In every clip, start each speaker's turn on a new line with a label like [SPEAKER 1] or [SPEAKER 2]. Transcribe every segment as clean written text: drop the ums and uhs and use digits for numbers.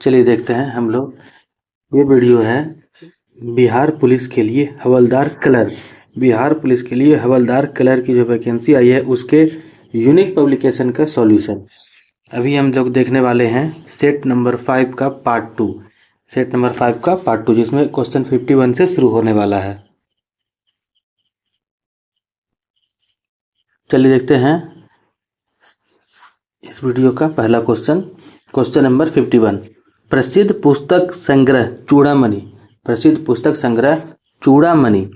[SPEAKER 1] चलिए देखते हैं हम लोग। ये वीडियो है बिहार पुलिस के लिए हवलदार कलर। बिहार पुलिस के लिए हवलदार कलर की जो वैकेंसी आई है उसके यूनिक पब्लिकेशन का सॉल्यूशन अभी हम लोग देखने वाले हैं। सेट नंबर 5 का पार्ट 2, सेट नंबर 5 का पार्ट 2 जिसमें क्वेश्चन 51 से शुरू होने वाला है। चलिए देखते हैं इस वीडियो का पहला क्वेश्चन, क्वेश्चन नंबर 51। प्रसिद्ध पुस्तक संग्रह चूड़ामणि, प्रसिद्ध पुस्तक संग्रह चूड़ामणि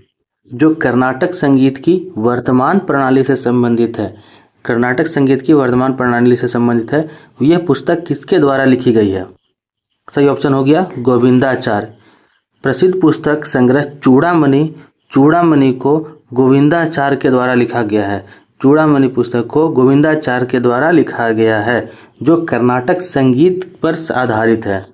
[SPEAKER 1] जो कर्नाटक संगीत की वर्तमान प्रणाली से संबंधित है, कर्नाटक संगीत की वर्तमान प्रणाली से संबंधित है, यह पुस्तक किसके द्वारा लिखी गई है? सही ऑप्शन हो गया गोविंदाचार्य। प्रसिद्ध पुस्तक संग्रह चूड़ामणि, चूड़ामणि को गोविंदाचार्य के द्वारा लिखा गया है। चूड़ामणि पुस्तक को गोविंदाचार्य के द्वारा लिखा गया है जो कर्नाटक संगीत पर आधारित है।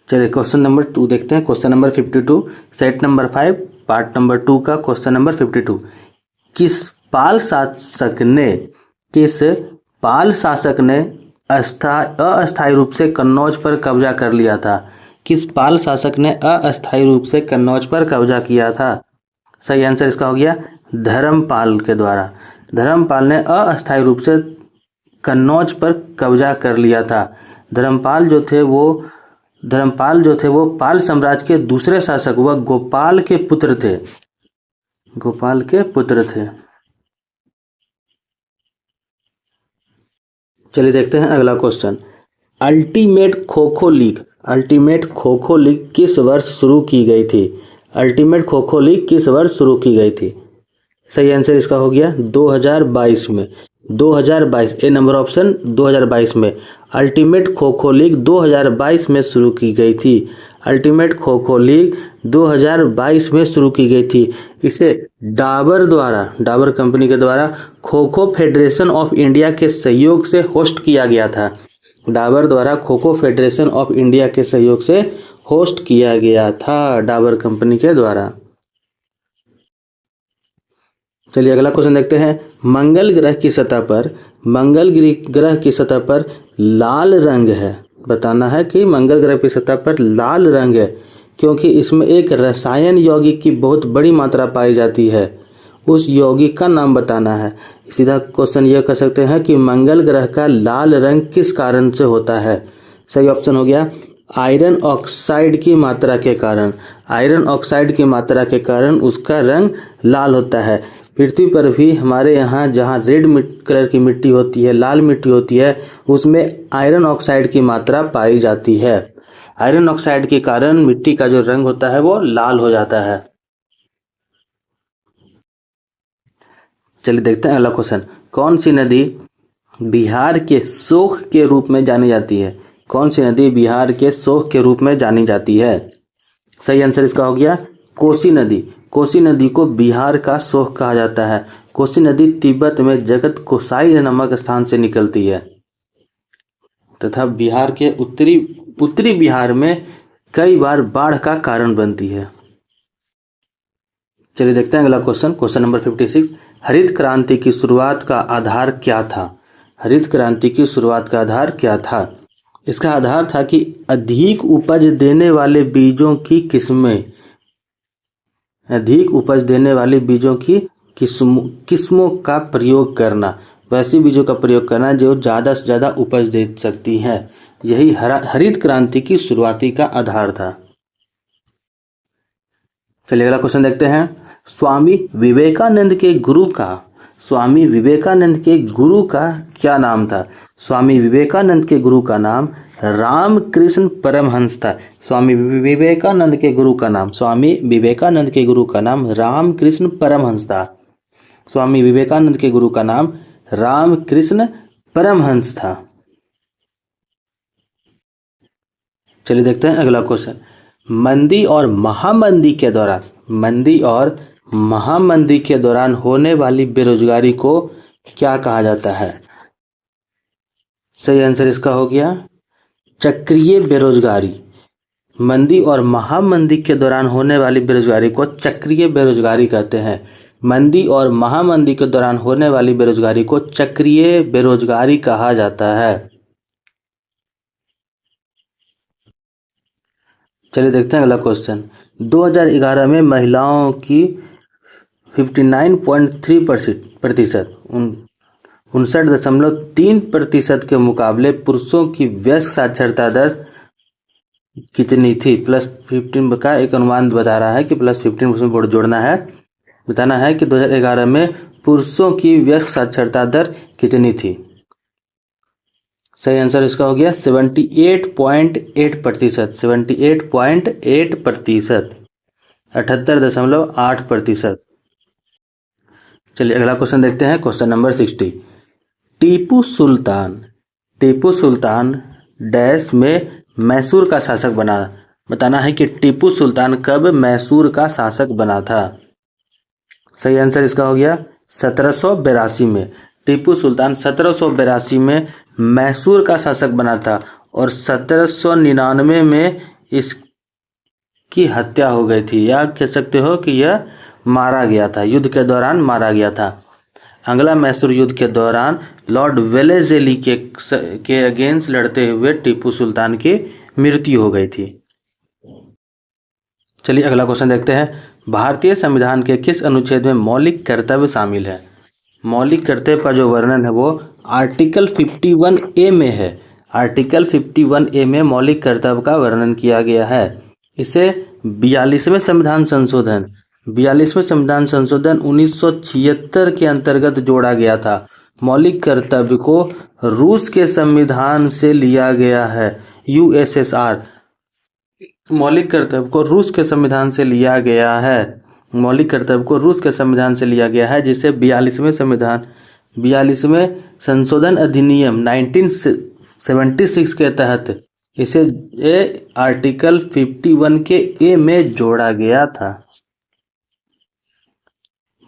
[SPEAKER 1] चलिए क्वेश्चन नंबर 2 देखते हैं। Question number 52, set number 5 part number 2 का क्वेश्चन नंबर 52। किस पाल शासक ने अस्थायी रूप से कन्नौज पर कब्जा कर लिया था? किस पाल शासक ने अस्थायी रूप से कन्नौज पर कब्जा किया था? सही आंसर इसका हो गया धर्मपाल के द्वारा। धर्मपाल ने अस्थायी रूप से कन्नौज पर कब्जा कर लिया था। धर्मपाल जो थे वो पाल साम्राज्य के दूसरे शासक व गोपाल के पुत्र थे, गोपाल के पुत्र थे। चलिए देखते हैं अगला question. Ultimate Kho Kho league, ultimate Kho Kho league किस वर्ष शुरू की गई थी? अल्टीमेट खो-खो लीग किस वर्ष शुरू की गई थी? सही आंसर इसका हो गया 2022 में। 2022 ए नंबर ऑप्शन 2022 में। अल्टीमेट खो-खो लीग 2022 में शुरू की गई थी। अल्टीमेट खो-खो लीग 2022 में शुरू की गई थी। इसे डाबर कंपनी के द्वारा खो-खो फेडरेशन ऑफ इंडिया के सहयोग से होस्ट किया गया था। डाबर द्वारा खो-खो फेडरेशन ऑफ इंडिया के सहयोग से होस्ट किया गया था, डाबर कंपनी के द्वारा। चलिए अगला क्वेश्चन देखते हैं। मंगल ग्रह की सतह पर लाल रंग है। बताना है कि मंगल ग्रह की सतह पर लाल रंग है क्योंकि इसमें एक रसायन यौगिक की बहुत बड़ी मात्रा पाई जाती है। उस यौगिक का नाम बताना है। सीधा क्वेश्चन यह कर सकते हैं कि मंगल ग्रह का लाल रंग किस कारण से होता है? सही ऑप्शन हो गया आयरन ऑक्साइड की मात्रा के कारण। आयरन ऑक्साइड की मात्रा के कारण उसका रंग लाल होता है। पृथ्वी पर भी हमारे यहाँ जहाँ रेड कलर की मिट्टी होती है, लाल मिट्टी होती है, उसमें आयरन ऑक्साइड की मात्रा पाई जाती है। आयरन ऑक्साइड के कारण मिट्टी का जो रंग होता है वो लाल हो जाता है। चलिए देखते हैं अगला क्वेश्चन। कौन सी नदी बिहार के शोक के रूप में जानी जाती है? कौन सी नदी बिहार के शोक के रूप में जानी जाती है? सही आंसर इसका हो गया कोसी नदी। कोसी नदी को बिहार का शोक कहा जाता है। कोसी नदी तिब्बत में जगत कोसाई नामक स्थान से निकलती है तथा बिहार के उत्तरी बिहार में कई बार बाढ़ का कारण बनती है। चलिए देखते हैं अगला क्वेश्चन, क्वेश्चन नंबर 56। हरित क्रांति की शुरुआत का आधार क्या था? हरित क्रांति की शुरुआत का आधार क्या था? इसका आधार था कि अधिक उपज देने वाले बीजों की किस्में, अधिक उपज देने वाले बीजों की किस्मों का प्रयोग करना, वैसे बीजों का प्रयोग करना जो ज़्यादा से ज़्यादा उपज दे सकती हैं। यही हरित क्रांति की शुरुआती का आधार था। चलिए अगला क्वेश्चन देखते हैं। स्वामी विवेकानंद के गुरु का क्या नाम था? स्वामी विवेकानंद के गुरु का नाम रामकृष्ण परमहंस था। स्वामी विवेकानंद के गुरु का नाम रामकृष्ण परमहंस था। स्वामी विवेकानंद के गुरु का नाम रामकृष्ण परमहंस था। चलिए देखते हैं अगला क्वेश्चन। मंदी और महामंदी के दौरान होने वाली बेरोजगारी को क्या कहा जाता है? सही आंसर इसका हो गया चक्रीय बेरोजगारी। मंदी और महामंदी के दौरान होने वाली बेरोजगारी को चक्रीय बेरोजगारी कहते हैं। मंदी और महामंदी के दौरान होने वाली बेरोजगारी को चक्रीय बेरोजगारी कहा जाता है। चलिए देखते हैं अगला क्वेश्चन। 2011 में महिलाओं की 59.3% 59.3% के मुकाबले पुरुषों की वयस्क साक्षरता दर कितनी थी। +15 का एक अनुमान बता रहा है कि +15 उसमें बोर्ड जोड़ना है। बताना है कि 2011 में पुरुषों की वयस्क साक्षरता दर कितनी थी। सही आंसर इसका हो गया 78.8%। 78.8%, 78.8%। चलिए अगला क्वेश्चन देखते हैं। Question number 60। Tipu Sultan dash में मैसूर का शासक बना। बताना है कि टीपू सुल्तान कब मैसूर का शासक बना था। सही आंसर इसका हो गया 1782 में। टीपू सुल्तान 1782 में मैसूर का शासक बना था और 1799 में इसकी हत्या हो गई थी, या कह सकते हो कि यह मारा गया था, युद्ध के दौरान मारा गया था। अंगला मैसूर युद्ध के दौरान लॉर्ड वेलेज़ली के अगेंस्ट लड़ते हुए टीपू सुल्तान की मृत्यु हो गई थी। चलिए अगला क्वेश्चन देखते हैं। भारतीय संविधान के किस अनुच्छेद में मौलिक कर्तव्य शामिल है। मौलिक कर्तव्य का जो वर्णन है वो आर्टिकल 51A में है। आर्टिकल 51A में मौलिक कर्तव्य का वर्णन किया गया है। इसे 42वें संविधान संशोधन 1976 के अंतर्गत जोड़ा गया था। मौलिक कर्तव्य को रूस के संविधान से लिया गया है। USSR मौलिक कर्तव्य को रूस के संविधान से लिया गया है। मौलिक कर्तव्य को रूस के संविधान से लिया गया है, जिसे 42वें संशोधन अधिनियम 1976 के तहत इसे आर्टिकल 51 के ए में जोड़ा गया था।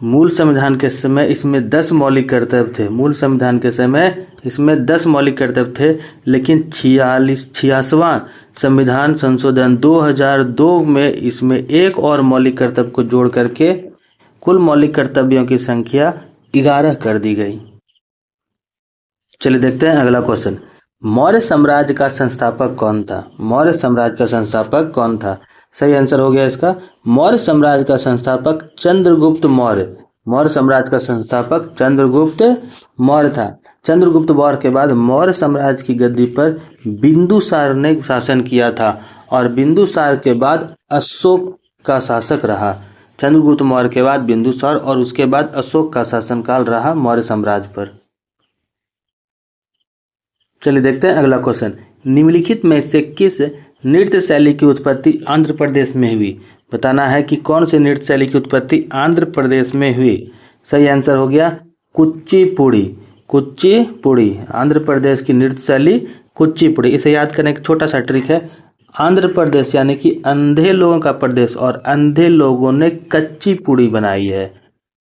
[SPEAKER 1] मूल संविधान के समय इसमें 10 मौलिक कर्तव्य थे। मूल संविधान के समय इसमें 10 मौलिक कर्तव्य थे, लेकिन 46वां संविधान संशोधन 2002 में इसमें एक और मौलिक कर्तव्य को जोड़ करके कुल मौलिक कर्तव्यों की संख्या 11 कर दी गई। चलिए देखते हैं अगला क्वेश्चन। मौर्य साम्राज्य का संस्थापक कौन था। मौर्य साम्राज्य का संस्थापक कौन था। सही आंसर हो गया इसका मौर्य साम्राज्य का संस्थापक चंद्रगुप्त मौर्य। मौर्य साम्राज्य का संस्थापक चंद्रगुप्त मौर्य था। चंद्रगुप्त मौर्य के बाद मौर्य साम्राज्य की गद्दी पर बिंदुसार ने शासन किया था और बिंदुसार के बाद अशोक का शासक रहा। चंद्रगुप्त मौर्य के बाद बिंदुसार और उसके बाद अशोक का शासनकाल रहा मौर्य साम्राज्य पर। चलिए देखते हैं अगला क्वेश्चन। निम्नलिखित में से किस नृत्य शैली की उत्पत्ति आंध्र प्रदेश में हुई। बताना है कि कौन सी नृत्य शैली की उत्पत्ति आंध्र प्रदेश में हुई। सही आंसर हो गया कुचिपुड़ी। कुचिपुड़ी आंध्र प्रदेश की नृत्य शैली कुचिपुड़ी। इसे याद करने का छोटा सा ट्रिक है। आंध्र प्रदेश यानी कि अंधे लोगों का प्रदेश और अंधे लोगों ने कच्ची पुड़ी बनाई है।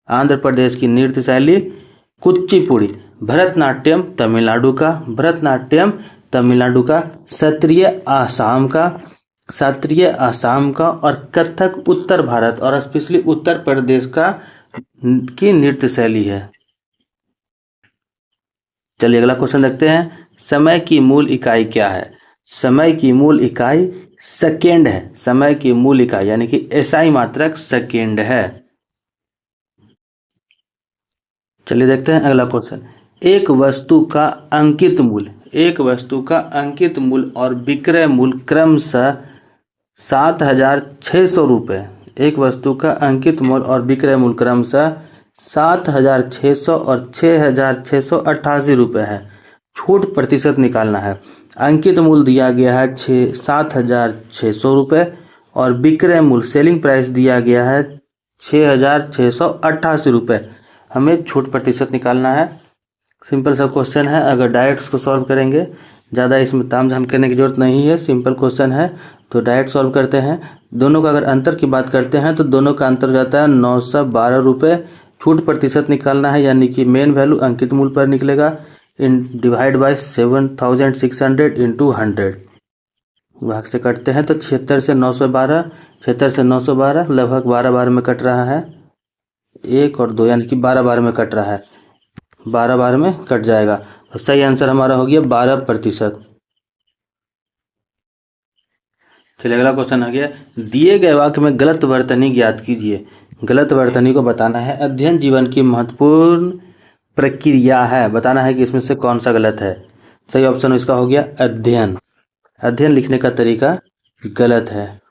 [SPEAKER 1] आंध्र प्रदेश की नृत्य शैली कुचिपुड़ी। भरतनाट्यम तमिलनाडु का। भरतनाट्यम तमिलनाडु का। शास्त्रीय आसाम का और कथक उत्तर भारत और स्पेशली उत्तर प्रदेश की नृत्य शैली है। चलिए अगला क्वेश्चन देखते हैं। समय की मूल इकाई क्या है। समय की मूल इकाई सेकेंड है। समय की मूल इकाई यानी कि SI मात्रक सेकेंड है। चलिए देखते हैं अगला क्वेश्चन। एक वस्तु का अंकित मूल्य और विक्रय मूल्य क्रमशः 7,600 रुपये। एक वस्तु का अंकित मूल्य और विक्रय मूल्य क्रमशः 7,600 और 6,688 रुपये है। छूट प्रतिशत निकालना है। अंकित मूल्य दिया गया है 7,600 रुपये और विक्रय मूल्य सेलिंग प्राइस दिया गया है 6,688 रुपये। हमें छूट प्रतिशत निकालना है। सिंपल सा क्वेश्चन है। अगर डायरेक्ट को सॉल्व करेंगे, ज़्यादा इसमें तामझाम करने की जरूरत नहीं है। सिंपल क्वेश्चन है तो डायरेक्ट सॉल्व करते हैं। दोनों का अगर अंतर की बात करते हैं तो दोनों का अंतर जाता है 912 रुपये। छूट प्रतिशत निकालना है यानी कि मेन वैल्यू अंकित मूल्य पर निकलेगा डिवाइड बाय 7,600 इंटू 100। भाग से करते हैं तो 76 से 912, 76 से 912 लगभग 12 बार में कट रहा है। 1 और 2 यानी कि 12 बार में कट रहा है। 12 बार में कट जाएगा। तो सही आंसर हमारा हो गया 12%। चलिए अगला क्वेश्चन आ गया, दिए गए वाक्य में गलत वर्तनी ज्ञात कीजिए। गलत वर्तनी को बताना है। अध्ययन जीवन की महत्वपूर्ण प्रक्रिया है, बताना है कि इसमें से कौन सा गलत है। सही ऑप्शन इसका हो गया अध्ययन। अध्ययन लिखने का तरीका गलत है।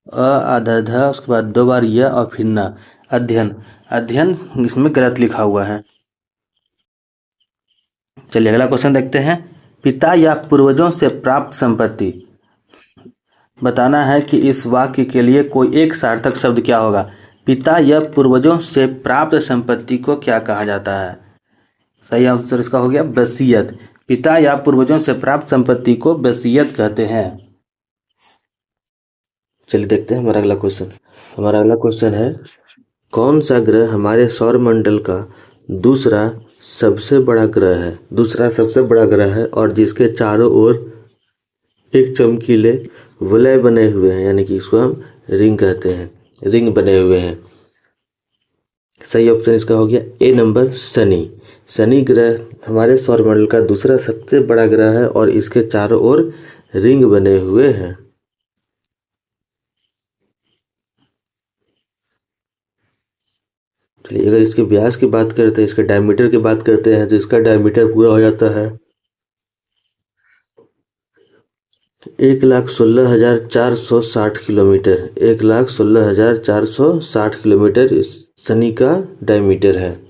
[SPEAKER 1] अ आधा ध, उसके बाद 2 बार य और फिर न। अध्ययन, अध्ययन इसमें गलत लिखा हुआ है। चलिए अगला क्वेश्चन देखते हैं। पिता या पूर्वजों से प्राप्त संपत्ति, बताना है कि इस वाक्य के लिए कोई एक सार्थक शब्द क्या होगा। पिता या पूर्वजों से प्राप्त संपत्ति को क्या कहा जाता है। सही आंसर इसका हो गया वसीयत। पिता या पूर्वजों से प्राप्त संपत्ति को वसीयत कहते हैं। चलिए देखते हैं हमारा अगला क्वेश्चन। हमारा अगला क्वेश्चन है, कौन सा ग्रह हमारे सौर मंडल का दूसरा सबसे बड़ा ग्रह है और जिसके चारों ओर एक चमकीले वलय बने हुए हैं, यानी कि इसको हम रिंग कहते हैं, रिंग बने हुए हैं। सही ऑप्शन इसका हो गया ए नंबर शनि। शनि ग्रह हमारे सौरमंडल का दूसरा सबसे बड़ा ग्रह है और इसके चारों ओर रिंग बने हुए हैं। चलिए अगर इसके व्यास की बात करते हैं, इसके डायमीटर की बात करते हैं, तो इसका डायमीटर पूरा हो जाता है 1,16,460 किलोमीटर। 1,16,460 किलोमीटर इस शनि का डायमीटर है।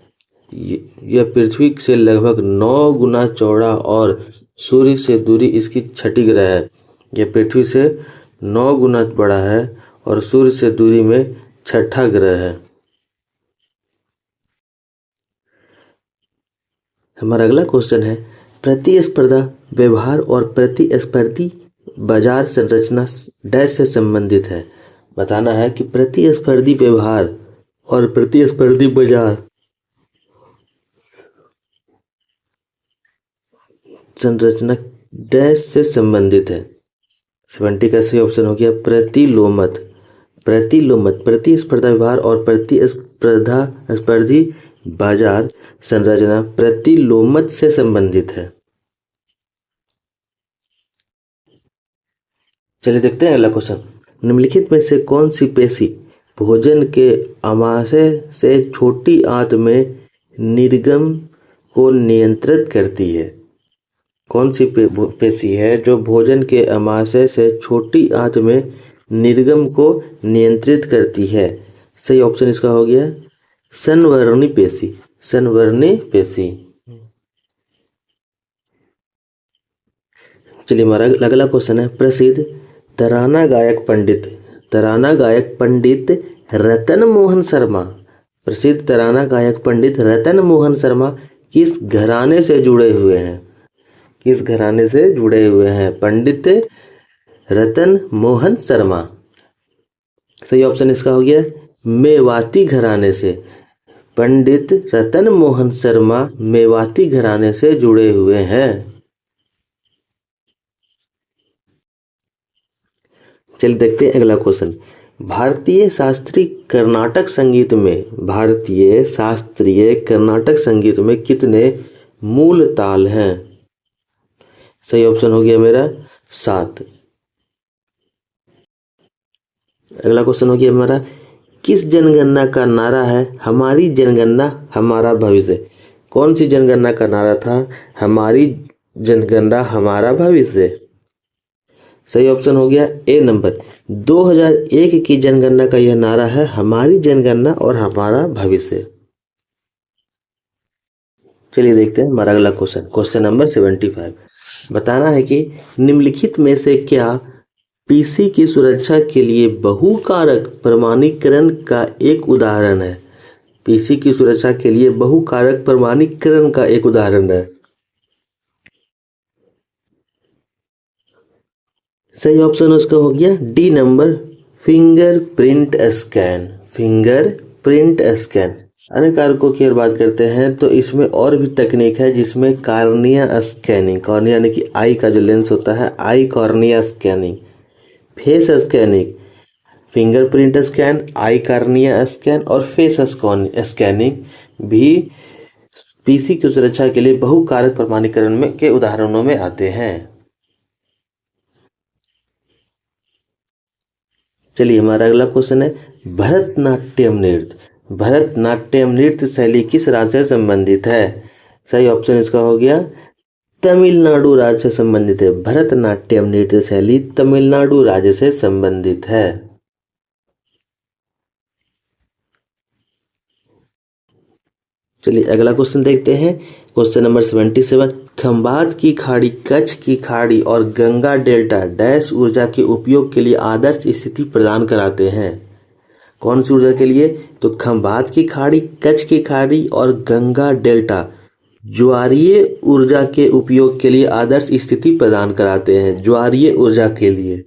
[SPEAKER 1] यह पृथ्वी से लगभग 9 गुना चौड़ा और सूर्य से दूरी इसकी छठी ग्रह है। यह पृथ्वी से 9 गुना बड़ा है और सूर्य से दूरी में छठा ग्रह है। हमारा अगला क्वेश्चन है, प्रतिस्पर्धा व्यवहार और प्रतिस्पर्धी बाजार संरचना डैश से संबंधित है। बताना है कि प्रतिस्पर्धी व्यवहार और प्रतिस्पर्धी बाजार संरचना डैश से संबंधित है। 70 का सही ऑप्शन हो गया प्रतिलोमत। प्रतिस्पर्धा व्यवहार और प्रतिस्पर्धी बाजार संरचना प्रतिलोमत से संबंधित है। चलिए देखते हैं अगला क्वेश्चन। निम्नलिखित में से कौन सी पेशी भोजन के आमाशय से छोटी आंत में निर्गम को नियंत्रित करती है। कौन सी पेशी है जो भोजन के आमाशय से छोटी आंत में निर्गम को नियंत्रित करती है। सही ऑप्शन इसका हो गया संवर्णी पेशी। संवर्णी पेशी। चलिए हमारा अगला क्वेश्चन है, प्रसिद्ध तराना गायक पंडित रतन मोहन शर्मा। प्रसिद्ध तराना गायक पंडित रतन मोहन शर्मा किस घराने से जुड़े हुए हैं। किस घराने से जुड़े हुए हैं पंडित रतन मोहन शर्मा। सही ऑप्शन इसका हो गया मेवाती घराने से। पंडित रतन मोहन शर्मा मेवाती घराने से जुड़े हुए हैं। चलिए देखते हैं अगला क्वेश्चन। भारतीय शास्त्रीय कर्नाटक संगीत में कितने मूल ताल हैं। सही ऑप्शन हो गया मेरा 7। अगला क्वेश्चन हो गया हमारा, किस जनगणना का नारा है हमारी जनगणना हमारा भविष्य। कौन सी जनगणना का नारा था हमारी जनगणना हमारा भविष्य। सही ऑप्शन हो गया ए नंबर 2001 की जनगणना का यह नारा है हमारी जनगणना और हमारा भविष्य। चलिए देखते हैं हमारा अगला क्वेश्चन। Question number 75। बताना है कि निम्नलिखित में से क्या पीसी की सुरक्षा के लिए बहुकारक प्रमाणीकरण का एक उदाहरण है। पीसी की सुरक्षा के लिए बहुकारक प्रमाणीकरण का एक उदाहरण है। सही ऑप्शन उसका हो गया D number fingerprint scan. Fingerprint scan. अन्य कारकों की अगर बात करते हैं तो इसमें और भी तकनीक है, जिसमें कॉर्निया स्कैनिंग, कॉर्निया यानी कि आई का जो लेंस होता है, eye cornea scanning, face scanning, fingerprint scan, eye cornea scan और फेस स्कैनिंग भी पीसी की सुरक्षा के लिए बहुकारक प्रमाणीकरण में के उदाहरणों में आते हैं। चलिए हमारा अगला क्वेश्चन है भरतनाट्यम नृत्य। भरतनाट्यम नृत्य शैली किस राज्य से संबंधित है? सही ऑप्शन इसका हो गया तमिलनाडु राज्य से संबंधित है। भरतनाट्यम नृत्य शैली तमिलनाडु राज्य से संबंधित है। चलिए अगला क्वेश्चन देखते हैं। क्वेश्चन नंबर 77 खंभात की खाड़ी, कच्छ की खाड़ी और गंगा डेल्टा डैश ऊर्जा के उपयोग के लिए आदर्श स्थिति प्रदान कराते हैं। कौन सी ऊर्जा के लिए? तो खंभात की खाड़ी, कच्छ की खाड़ी और गंगा डेल्टा ज्वारीय ऊर्जा के उपयोग के लिए आदर्श स्थिति प्रदान कराते हैं। ज्वारीय ऊर्जा के लिए।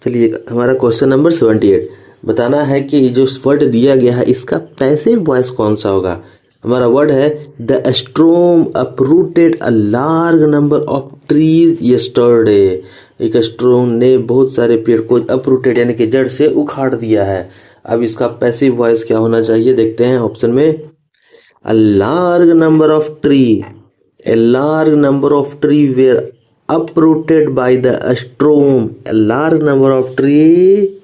[SPEAKER 1] चलिए हमारा क्वेश्चन नंबर 78 बताना है कि जो वर्ड दिया गया है इसका पैसिव वॉइस कौन सा होगा। हमारा वर्ड है the स्ट्रोम uprooted a large number of trees yesterday. एक स्ट्रोम ने बहुत सारे पेड़ को अपरूटेड यानी कि जड़ से उखाड़ दिया है। अब इसका पैसिव वॉइस क्या होना चाहिए देखते हैं ऑप्शन में। A large number of tree, a large number of trees were uprooted by the storm. A large number of trees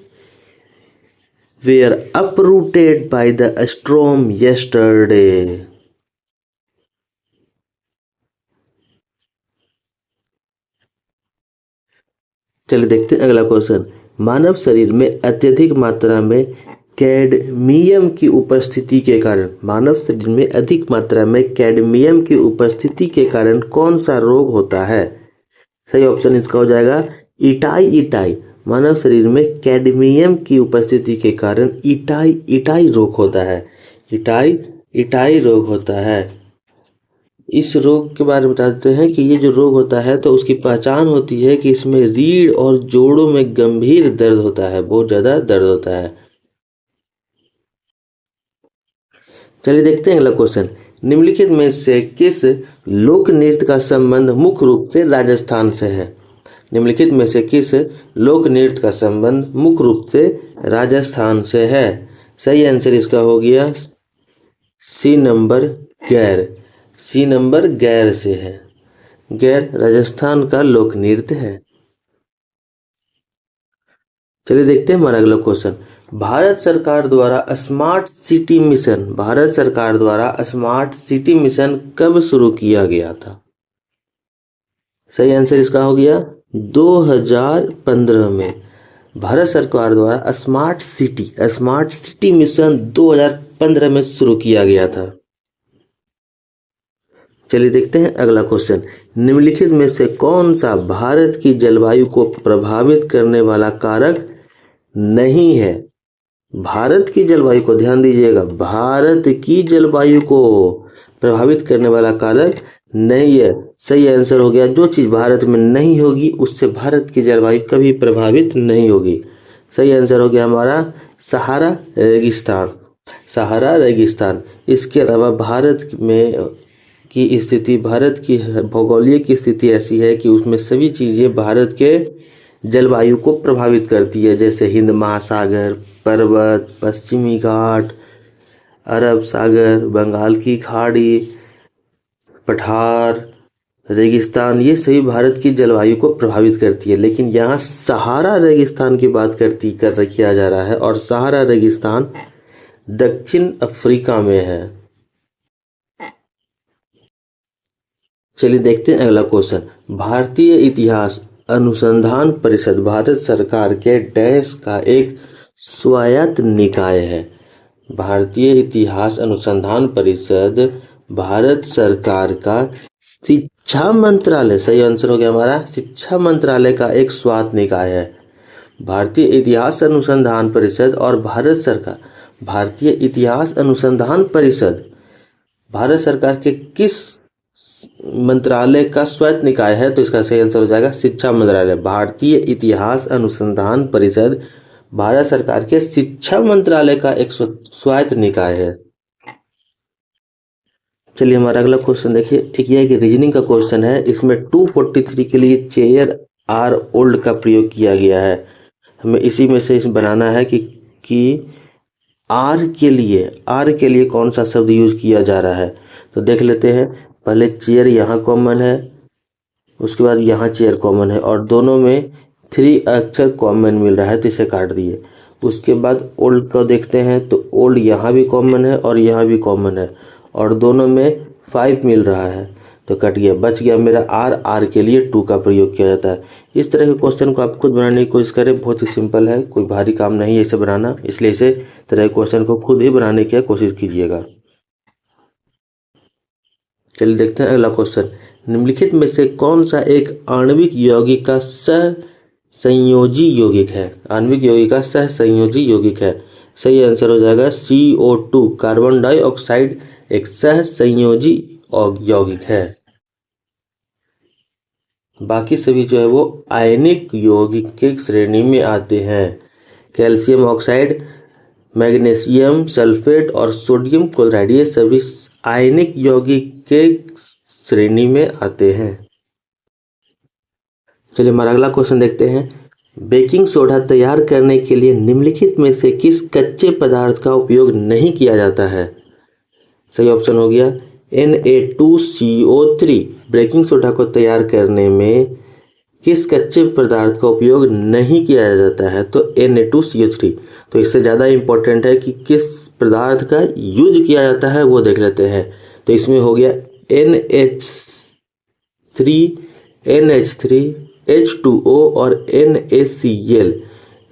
[SPEAKER 1] were uprooted by the storm yesterday. चलिए देखते हैं अगला क्वेश्चन। मानव शरीर में अत्यधिक मात्रा में कैडमियम की उपस्थिति के कारण, मानव शरीर में अधिक मात्रा में कैडमियम की उपस्थिति के कारण कौन सा रोग होता है? सही ऑप्शन इसका हो जाएगा इटाई। मानव शरीर में कैडमियम की उपस्थिति के कारण इटाई रोग होता है। इटाई रोग होता है। इस रोग के बारे में बताते हैं कि ये जो रोग होता है तो उसकी पहचान होती है कि इसमें रीढ़ और जोड़ों में गंभीर दर्द होता है, बहुत ज्यादा दर्द होता है। चलिए देखते हैं अगला क्वेश्चन। निम्नलिखित में से किस लोक नृत्य का संबंध मुख्य रूप से राजस्थान से है? निम्नलिखित में से किस लोक नृत्य का संबंध मुख्य रूप से राजस्थान से है? सही आंसर इसका हो गया सी नंबर गैर से है। गैर राजस्थान का लोक नृत्य है। चलिए देखते हैं हमारा अगला क्वेश्चन। भारत सरकार द्वारा स्मार्ट सिटी मिशन कब शुरू किया गया था? सही आंसर इसका हो गया 2015 में। भारत सरकार द्वारा स्मार्ट सिटी मिशन 2015 में शुरू किया गया था। चलिए देखते हैं अगला क्वेश्चन। निम्नलिखित में से कौन सा भारत की जलवायु को प्रभावित करने वाला कारक नहीं है? भारत की जलवायु को ध्यान दीजिएगा, भारत की जलवायु को प्रभावित करने वाला कारक नहीं है। सही आंसर हो गया जो चीज भारत में नहीं होगी उससे भारत की जलवायु कभी प्रभावित नहीं होगी। सही आंसर हो गया हमारा सहारा रेगिस्तान। इसके अलावा भारत की भौगोलिक स्थिति ऐसी है कि उसमें सभी चीजें भारत के जलवायु को प्रभावित करती है, जैसे हिंद महासागर, पर्वत, पश्चिमी घाट, अरब सागर, बंगाल की खाड़ी, पठार, रेगिस्तान, ये सभी भारत की जलवायु को प्रभावित करती है। लेकिन यहाँ सहारा रेगिस्तान की बात किया जा रहा है और सहारा रेगिस्तान दक्षिण अफ्रीका में है। चलिए देखते हैं अगला क्वेश्चन। भारतीय इतिहास अनुसंधान परिषद भारत सरकार के डैश का एक स्वायत्त निकाय है। भारतीय इतिहास अनुसंधान परिषद भारत सरकार का शिक्षा मंत्रालय, सही आंसर हो गया हमारा शिक्षा मंत्रालय का एक स्वायत्त निकाय है। भारतीय इतिहास अनुसंधान परिषद और भारतीय इतिहास अनुसंधान परिषद भारत सरकार के किस मंत्रालय का स्वायत्त निकाय है? तो इसका सही आंसर हो जाएगा शिक्षा मंत्रालय। भारतीय इतिहास अनुसंधान परिषद भारत सरकार के शिक्षा मंत्रालय का एक स्वायत्त निकाय है। चलिए हमारा अगला क्वेश्चन देखिए। एक रीजनिंग का क्वेश्चन है। इसमें 243 के लिए चेयर आर ओल्ड का प्रयोग किया गया है। हमें इसी में से बनाना है कि आर के लिए कौन सा शब्द यूज किया जा रहा है, तो देख लेते हैं। पहले चेयर यहाँ कॉमन है, उसके बाद यहाँ चेयर कॉमन है और दोनों में 3 अक्षर कॉमन मिल रहा है तो इसे काट दिए। उसके बाद ओल्ड को देखते हैं तो ओल्ड यहाँ भी कॉमन है और यहाँ भी कॉमन है और दोनों में 5 मिल रहा है तो कट गया, बच गया मेरा आर के लिए 2 का प्रयोग किया जाता है। इस तरह के क्वेश्चन को आप खुद बनाने की कोशिश करें, बहुत ही सिंपल है, कोई भारी काम नहीं है इसे बनाना, इसलिए इसे तरह के क्वेश्चन को खुद ही बनाने की कोशिश कीजिएगा। चलिए देखते हैं अगला क्वेश्चन। निम्नलिखित में से कौन सा एक आणविक यौगिक का सहसंयोजी यौगिक है? आणविक यौगिक का सहसंयोजी यौगिक है। सही आंसर हो जाएगा CO2, कार्बन डाइऑक्साइड एक सहसंयोजी यौगिक है। बाकी सभी जो है वो आयनिक यौगिक के श्रेणी में आते हैं। कैल्शियम ऑक्साइड, मैग्नीशियम सल्फेट और सोडियम क्लोराइड ये सभी आयनिक यौगिक के श्रेणी में आते हैं। चलिए हमारा अगला क्वेश्चन देखते हैं। बेकिंग सोडा तैयार करने के लिए निम्नलिखित में से किस कच्चे पदार्थ का उपयोग नहीं किया जाता है? सही ऑप्शन हो गया Na2CO3। बेकिंग सोडा को तैयार करने में किस कच्चे पदार्थ का उपयोग नहीं किया जाता है? तो Na2CO3। तो इससे ज़्यादा इम्पोर्टेंट है कि किस पदार्थ का यूज किया जाता है वो देख लेते हैं। तो इसमें हो गया NH3, H2O और NaCl।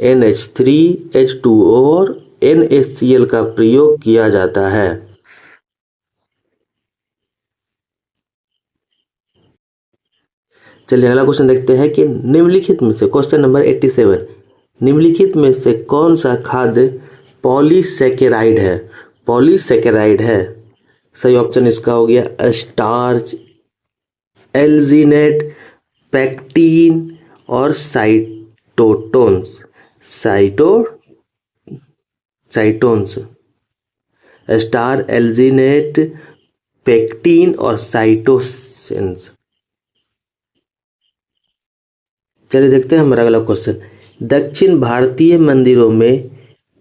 [SPEAKER 1] NH3, H2O और NaCl का प्रयोग किया जाता है। चलिए अगला क्वेश्चन देखते हैं कि निम्नलिखित में से क्वेश्चन नंबर 87, निम्नलिखित में से कौन सा खाद्य पॉलीसैकेराइड है? पॉलीसैकेराइड है। सही ऑप्शन इसका हो गया स्टार्च, एल्जिनेट, पैक्टीन और साइटोटोन्स। स्टार, एल्जिनेट, पैक्टीन और साइटोसिन्स। चलिए देखते हैं हमारा अगला क्वेश्चन। दक्षिण भारतीय मंदिरों में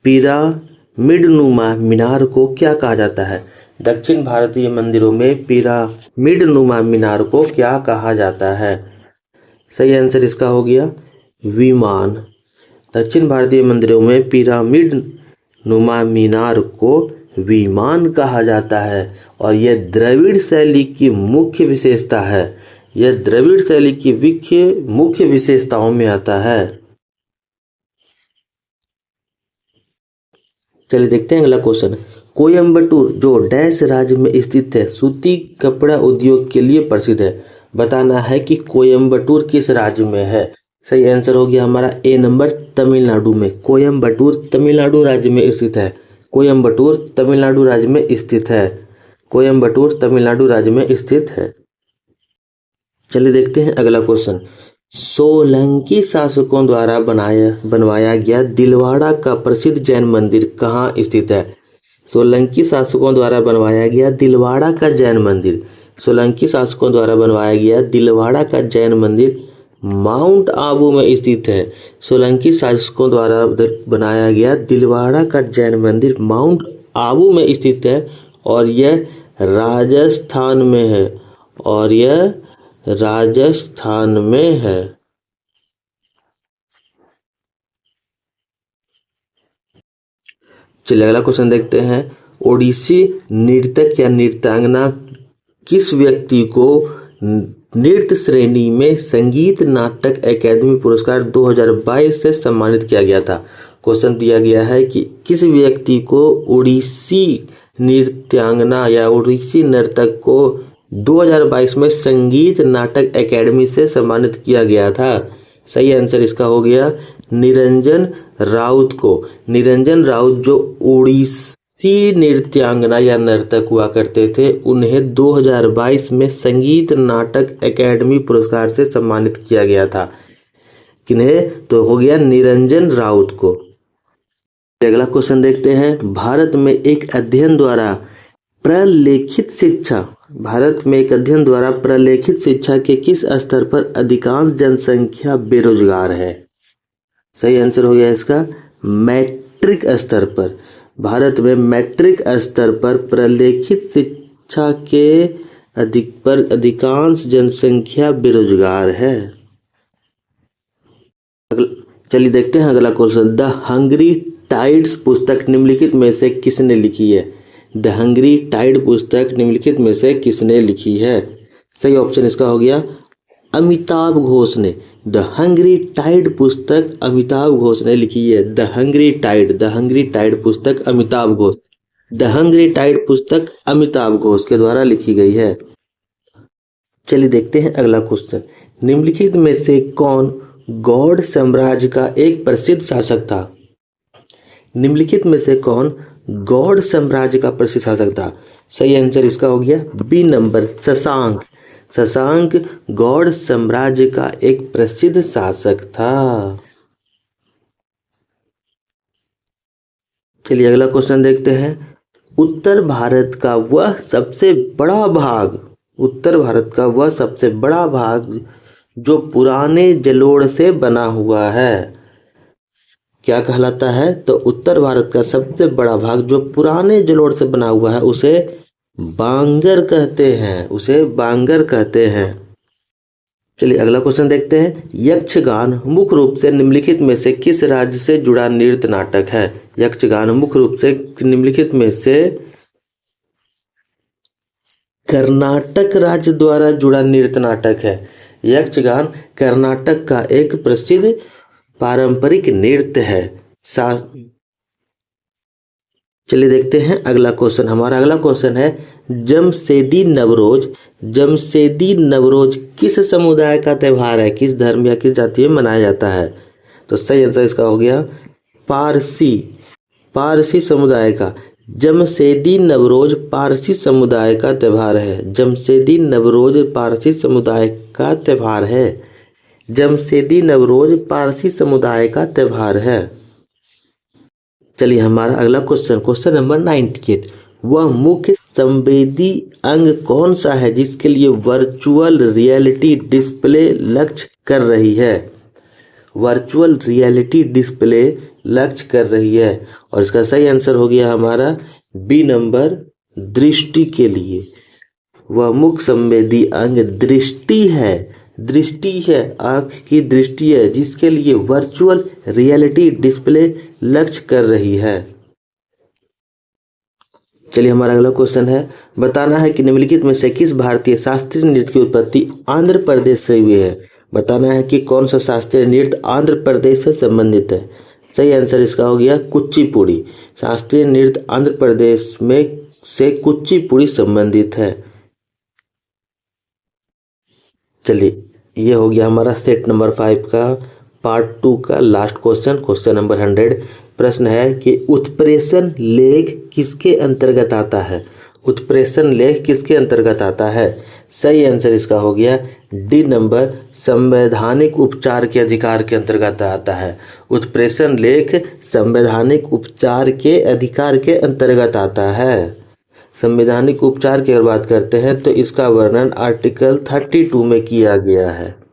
[SPEAKER 1] पिरामिडनुमा मीनार को क्या कहा जाता है? दक्षिण भारतीय मंदिरों में पिरामिडनुमा मीनार को क्या कहा जाता है? सही आंसर इसका हो गया विमान। दक्षिण भारतीय मंदिरों में पिरामिडनुमा मीनार को विमान कहा जाता है और यह द्रविड़ शैली की मुख्य विशेषता है। यह द्रविड़ शैली की मुख्य विशेषताओं में आता है। चलिए देखते हैं अगला क्वेश्चन। कोयम्बटूर जो डैश राज्य में स्थित है सूती कपड़ा उद्योग के लिए प्रसिद्ध है। बताना है कि कोयम्बटूर किस राज्य में है। सही आंसर हो गया हमारा ए नंबर, तमिलनाडु में। कोयम्बटूर तमिलनाडु राज्य में स्थित है। कोयम्बटूर तमिलनाडु राज्य में स्थित है। कोयम्बटूर तमिलनाडु राज्य में स्थित है। चलिए देखते हैं अगला क्वेश्चन। सोलंकी शासकों द्वारा बनवाया गया दिलवाड़ा का प्रसिद्ध जैन मंदिर कहाँ स्थित है? सोलंकी शासकों द्वारा बनवाया गया दिलवाड़ा का जैन मंदिर। सोलंकी शासकों द्वारा बनवाया गया दिलवाड़ा का जैन मंदिर माउंट आबू में स्थित है। सोलंकी शासकों द्वारा बनाया गया दिलवाड़ा का जैन मंदिर माउंट आबू में स्थित है और यह राजस्थान में है। चलिए अगला क्वेश्चन देखते हैं। ओडिसी नर्तक या नृत्यांगना किस व्यक्ति को नृत्य श्रेणी में संगीत नाटक अकादमी पुरस्कार 2022 से सम्मानित किया गया था? क्वेश्चन दिया गया है कि किस व्यक्ति को ओडिसी नृत्यांगना या ओडिसी नर्तक को 2022 में संगीत नाटक अकादमी से सम्मानित किया गया था। सही आंसर इसका हो गया निरंजन राउत को। निरंजन राउत जो ओडिसी नृत्यांगना या नर्तक हुआ करते थे उन्हें 2022 में संगीत नाटक अकादमी पुरस्कार से सम्मानित किया गया था। किन्हें? तो हो गया निरंजन राउत को। अगला क्वेश्चन देखते हैं। भारत में एक अध्ययन द्वारा प्रलेखित शिक्षा के किस स्तर पर अधिकांश जनसंख्या बेरोजगार है? सही आंसर हो गया इसका मैट्रिक स्तर पर। भारत में मैट्रिक स्तर पर प्रलेखित शिक्षा के अधिकांश जनसंख्या बेरोजगार है। चलिए देखते हैं अगला क्वेश्चन। द हंग्री टाइड्स पुस्तक निम्नलिखित में से किसने लिखी है? द हंग्री टाइड पुस्तक निम्नलिखित में से किसने लिखी है? सही ऑप्शन इसका हो गया अमिताभ घोष ने। द हंग्री टाइड पुस्तक अमिताभ घोष ने लिखी है। द हंग्री टाइड पुस्तक Amitabh Ghosh. The hungry tide पुस्तक अमिताभ घोष के द्वारा लिखी गई है। चलिए देखते हैं अगला क्वेश्चन। निम्नलिखित में से कौन गौड़ साम्राज्य का एक प्रसिद्ध शासक था? निम्नलिखित में से कौन गौड़ साम्राज्य का प्रसिद्ध शासक था? सही आंसर इसका हो गया बी नंबर शशांक। शशांक गौड़ साम्राज्य का एक प्रसिद्ध शासक था। चलिए अगला क्वेश्चन देखते हैं। उत्तर भारत का वह सबसे बड़ा भाग जो पुराने जलोढ़ से बना हुआ है क्या कहलाता है? तो उत्तर भारत का सबसे बड़ा भाग जो पुराने जलोढ़ से बना हुआ है उसे बांगर कहते हैं। चलिए अगला क्वेश्चन देखते हैं। यक्षगान मुख्य रूप से निम्नलिखित में से किस राज्य से जुड़ा नृत्य नाटक है? यक्षगान मुख्य रूप से निम्नलिखित में से कर्नाटक राज्य द्वारा जुड़ा नृत्य नाटक है। यक्षगान कर्नाटक का एक प्रसिद्ध पारंपरिक नृत्य है। चलिए देखते हैं अगला क्वेश्चन। हमारा अगला क्वेश्चन है जमशेदी नवरोज किस समुदाय का त्योहार है? किस धर्म या किस जाति में मनाया जाता है? तो सही आंसर इसका हो गया पारसी समुदाय का। जमशेदी नवरोज पारसी समुदाय का त्योहार है। जमशेदी नवरोज पारसी समुदाय का त्योहार है। जमशेदी नवरोज पारसी समुदाय का त्योहार है। चलिए हमारा अगला क्वेश्चन नंबर 98। वह मुख्य संवेदी अंग कौन सा है जिसके लिए वर्चुअल रियलिटी डिस्प्ले लक्ष्य कर रही है? वर्चुअल रियलिटी डिस्प्ले लक्ष्य कर रही है और इसका सही आंसर हो गया हमारा बी नंबर दृष्टि के लिए। वह मुख्य संवेदी अंग दृष्टि है, आंख की दृष्टि है जिसके लिए वर्चुअल रियलिटी डिस्प्ले लक्ष्य कर रही है। चलिए हमारा अगला क्वेश्चन है। बताना है कि निम्नलिखित में से किस भारतीय शास्त्रीय नृत्य की उत्पत्ति आंध्र प्रदेश से हुई है? बताना है कि कौन सा शास्त्रीय नृत्य आंध्र प्रदेश से संबंधित है। सही आंसर इसका हो गया कुचिपुड़ी। शास्त्रीय नृत्य आंध्र प्रदेश में से कुचिपुड़ी संबंधित है। चलिए ये हो गया हमारा सेट नंबर 5 का पार्ट 2 का लास्ट क्वेश्चन नंबर 100। प्रश्न है कि उत्प्रेषण लेख किसके अंतर्गत आता है? उत्प्रेषण लेख किसके अंतर्गत आता है? सही आंसर इसका हो गया डी नंबर संवैधानिक उपचार के अधिकार के अंतर्गत आता है। उत्प्रेषण लेख संवैधानिक उपचार के अधिकार के अंतर्गत आता है। संवैधानिक उपचार की अगर बात करते हैं तो इसका वर्णन आर्टिकल 32 में किया गया है।